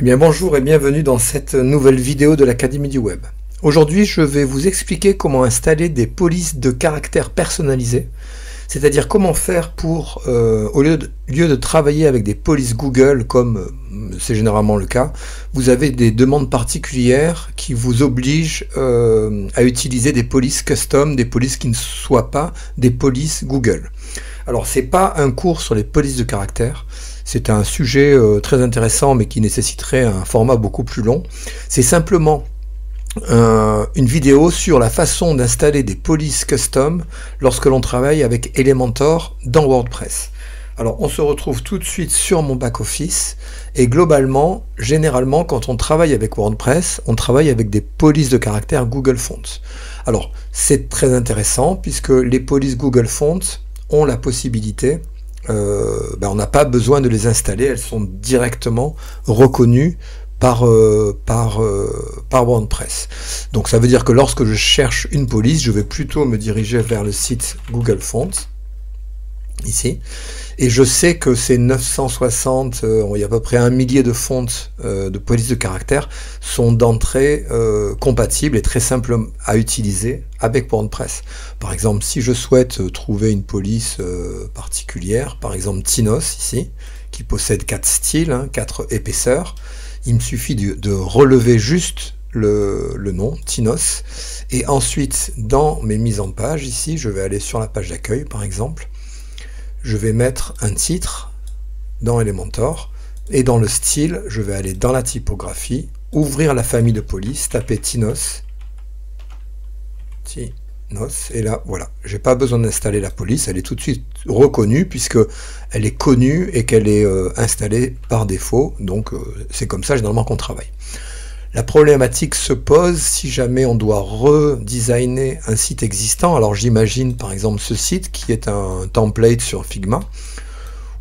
Eh bien bonjour et bienvenue dans cette nouvelle vidéo de l'Académie du Web. Aujourd'hui je vais vous expliquer comment installer des polices de caractères personnalisées, c'est-à-dire comment faire pour, au lieu de travailler avec des polices Google comme c'est généralement le cas, vous avez des demandes particulières qui vous obligent à utiliser des polices custom, des polices qui ne soient pas des polices Google. Alors c'est pas un cours sur les polices de caractères, c'est un sujet très intéressant mais qui nécessiterait un format beaucoup plus long. C'est simplement une vidéo sur la façon d'installer des polices custom lorsque l'on travaille avec Elementor dans WordPress. Alors on se retrouve tout de suite sur mon back-office et globalement, généralement quand on travaille avec WordPress, on travaille avec des polices de caractères Google Fonts. Alors c'est très intéressant puisque les polices Google Fonts ont la possibilité, on n'a pas besoin de les installer, elles sont directement reconnues par WordPress. Donc ça veut dire que lorsque je cherche une police, je vais plutôt me diriger vers le site Google Fonts, ici, et je sais que ces 960, il y a à peu près 1 millier de fontes de polices de caractères sont d'entrée compatibles et très simples à utiliser avec WordPress. Par exemple, si je souhaite trouver une police particulière, par exemple Tinos ici, qui possède 4 styles, 4 épaisseurs, il me suffit de relever juste le nom, Tinos, et ensuite dans mes mises en page, ici, je vais aller sur la page d'accueil par exemple, je vais mettre un titre dans Elementor, et dans le style, je vais aller dans la typographie, ouvrir la famille de polices, taper Tinos, et là, voilà, j'ai pas besoin d'installer la police, elle est tout de suite reconnue puisque elle est connue et qu'elle est installée par défaut, donc c'est comme ça généralement qu'on travaille. La problématique se pose si jamais on doit redesigner un site existant. Alors j'imagine par exemple ce site qui est un template sur Figma,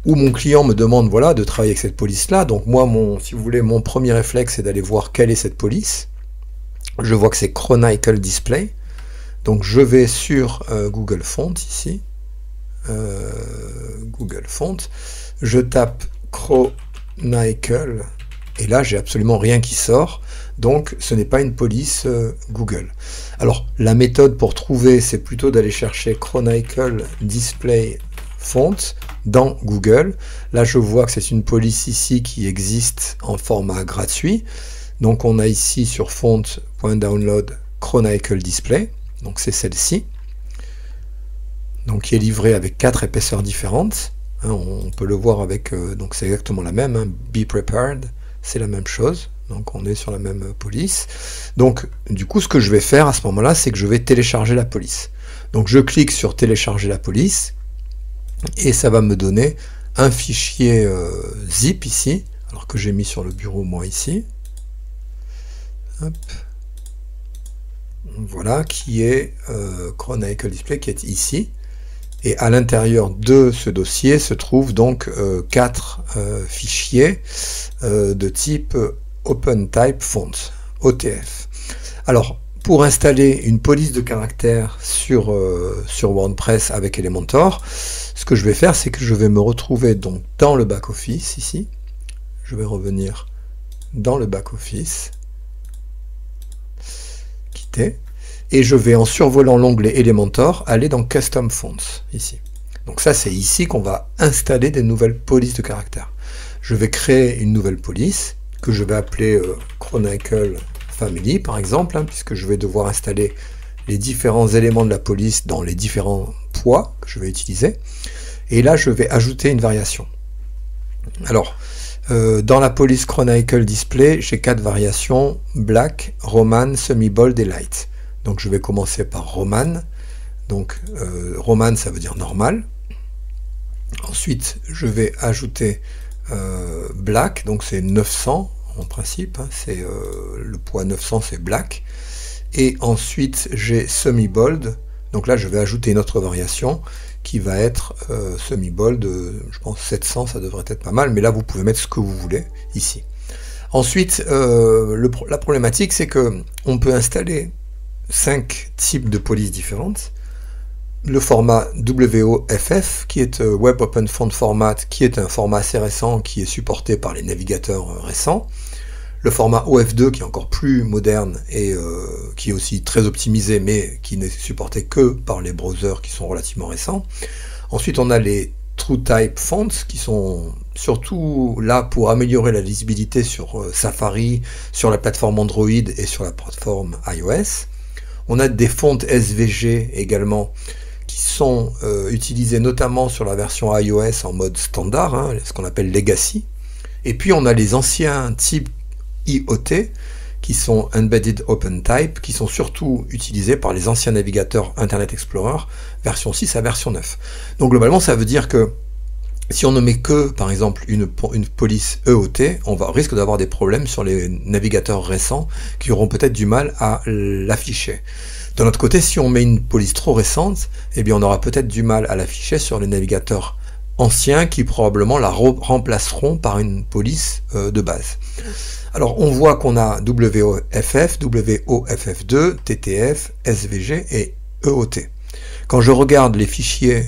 où mon client me demande voilà, de travailler avec cette police-là. Donc moi, si vous voulez, mon premier réflexe c'est d'aller voir quelle est cette police. Je vois que c'est Chronicle Display. Donc je vais sur Google Fonts ici, Google Fonts, je tape Chronicle, et là j'ai absolument rien qui sort, donc ce n'est pas une police Google. Alors la méthode pour trouver, c'est plutôt d'aller chercher Chronicle Display Font dans Google. Là je vois que c'est une police ici qui existe en format gratuit, donc on a ici sur font.download Chronicle Display. Donc c'est celle-ci, donc qui est livrée avec 4 épaisseurs différentes. On peut le voir avec, donc c'est exactement la même, Be Prepared, c'est la même chose, donc on est sur la même police. Donc du coup ce que je vais faire à ce moment-là, c'est que je vais télécharger la police. Donc je clique sur télécharger la police, et ça va me donner un fichier zip ici, alors que j'ai mis sur le bureau moi ici. Hop. Voilà, qui est Chronicle Display, qui est ici. Et à l'intérieur de ce dossier se trouvent donc 4 fichiers de type OpenType Font, OTF. Alors, pour installer une police de caractère sur WordPress avec Elementor, ce que je vais faire, c'est que je vais me retrouver donc dans le back-office, ici. Je vais revenir dans le back-office, et je vais en survolant l'onglet Elementor aller dans Custom Fonts ici. Donc ça c'est ici qu'on va installer des nouvelles polices de caractères. Je vais créer une nouvelle police que je vais appeler Chronicle Family par exemple, puisque je vais devoir installer les différents éléments de la police dans les différents poids que je vais utiliser. Et là je vais ajouter une variation. Alors dans la police Chronicle Display, j'ai 4 variations, Black, Roman, Semi-Bold et Light. Donc je vais commencer par Roman. Donc Roman ça veut dire normal. Ensuite je vais ajouter Black, donc c'est 900 en principe, c'est le poids 900 c'est Black. Et ensuite j'ai Semi-Bold, donc là je vais ajouter une autre variation qui va être semi-bold, je pense 700, ça devrait être pas mal, mais là vous pouvez mettre ce que vous voulez ici. Ensuite, la problématique c'est que on peut installer 5 types de polices différentes. Le format WOFF, qui est Web Open Font Format, qui est un format assez récent, qui est supporté par les navigateurs récents. le format OF2 qui est encore plus moderne et qui est aussi très optimisé, mais qui n'est supporté que par les browsers qui sont relativement récents. Ensuite, on a les TrueType Fonts qui sont surtout là pour améliorer la lisibilité sur Safari, sur la plateforme Android et sur la plateforme iOS. On a des fonts SVG également qui sont utilisés notamment sur la version iOS en mode standard, hein, ce qu'on appelle Legacy. Et puis on a les anciens types IoT qui sont Embedded OpenType, qui sont surtout utilisés par les anciens navigateurs Internet Explorer version 6 à version 9. Donc globalement ça veut dire que si on ne met que par exemple une police EOT, on risque d'avoir des problèmes sur les navigateurs récents qui auront peut-être du mal à l'afficher. De l'autre côté, si on met une police trop récente, eh bien on aura peut-être du mal à l'afficher sur les navigateurs anciens qui probablement la remplaceront par une police de base. Alors on voit qu'on a WOFF, WOFF2, TTF, SVG et EOT. Quand je regarde les fichiers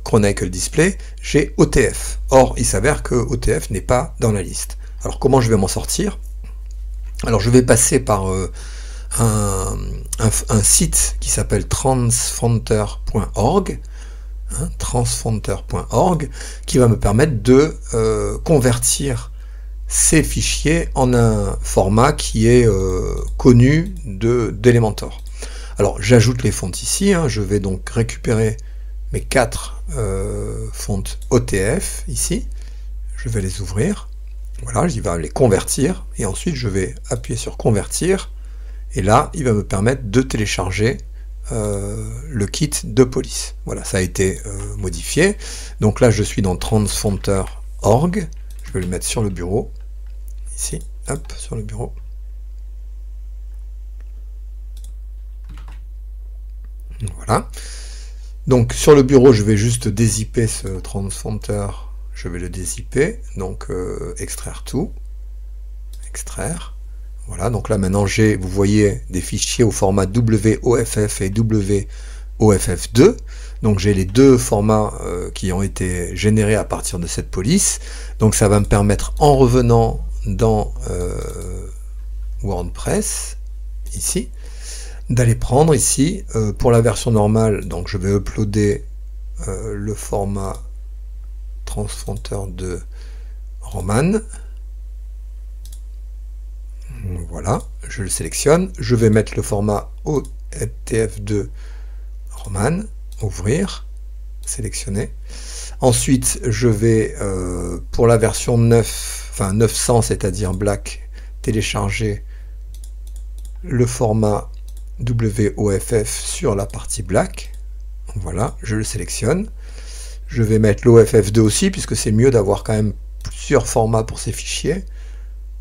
Chronicle Display, j'ai OTF. Or, il s'avère que OTF n'est pas dans la liste. Alors comment je vais m'en sortir? Alors je vais passer par un site qui s'appelle transfronter.org, hein, transfronter.org, qui va me permettre de convertir ces fichiers en un format qui est connu d'Elementor. Alors j'ajoute les fonts ici, hein, je vais donc récupérer mes 4 fonts OTF ici, je vais les ouvrir, voilà, je vais les convertir, et ensuite je vais appuyer sur convertir, et là il va me permettre de télécharger le kit de police. Voilà, ça a été modifié, donc là je suis dans transfronter.org, je vais le mettre sur le bureau, ici, hop, sur le bureau. Voilà. Donc sur le bureau, je vais juste dézipper ce transfronter, je vais le dézipper, donc extraire tout, extraire. Voilà, donc là maintenant j'ai, vous voyez, des fichiers au format WOFF et WOFF2. Donc j'ai les deux formats qui ont été générés à partir de cette police. Donc ça va me permettre, en revenant dans WordPress, ici, d'aller prendre ici, pour la version normale, donc je vais uploader le format transfronter de Roman. Voilà, je le sélectionne, je vais mettre le format OTF2 Roman, ouvrir, sélectionner. Ensuite, je vais, pour la version 900, c'est-à-dire Black, télécharger le format WOFF sur la partie Black. Voilà, je le sélectionne. Je vais mettre l'OFF2 aussi, puisque c'est mieux d'avoir quand même plusieurs formats pour ces fichiers.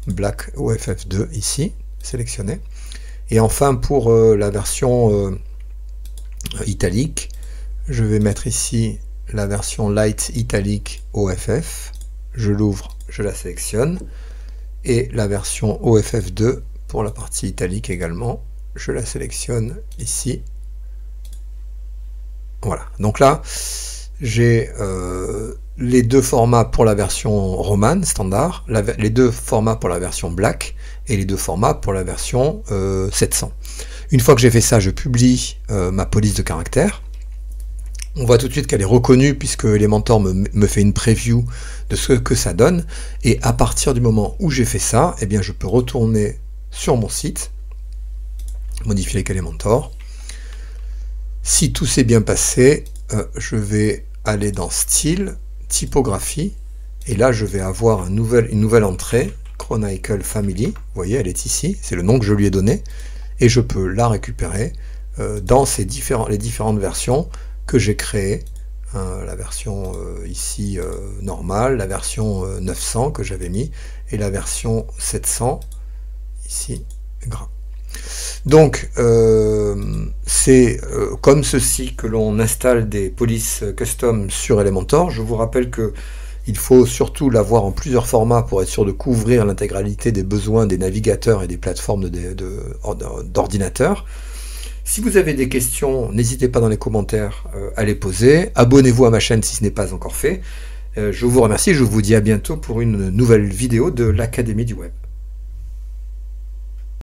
Black OFF2 ici, sélectionné. Et enfin, pour la version italique, je vais mettre ici la version Light Italic OFF. Je l'ouvre, je la sélectionne. Et la version OFF2 pour la partie italique également. Je la sélectionne ici. Voilà. Donc là, j'ai les deux formats pour la version Roman standard, les deux formats pour la version Black et les deux formats pour la version 700. Une fois que j'ai fait ça, je publie ma police de caractère. On voit tout de suite qu'elle est reconnue puisque Elementor me fait une preview de ce que ça donne. Et à partir du moment où j'ai fait ça, eh bien, je peux retourner sur mon site, modifier avec Elementor. Si tout s'est bien passé, je vais aller dans Style, Typographie, et là je vais avoir une nouvelle entrée, Chronicle Family. Vous voyez, elle est ici, c'est le nom que je lui ai donné, et je peux la récupérer dans les différentes versions que j'ai créées. La version ici normale, la version 900 que j'avais mis, et la version 700 ici gras. Donc c'est comme ceci que l'on installe des polices custom sur Elementor. Je vous rappelle que il faut surtout l'avoir en plusieurs formats pour être sûr de couvrir l'intégralité des besoins des navigateurs et des plateformes d'ordinateurs. Si vous avez des questions, n'hésitez pas dans les commentaires à les poser. Abonnez-vous à ma chaîne si ce n'est pas encore fait. Je vous remercie et je vous dis à bientôt pour une nouvelle vidéo de l'Académie du Web.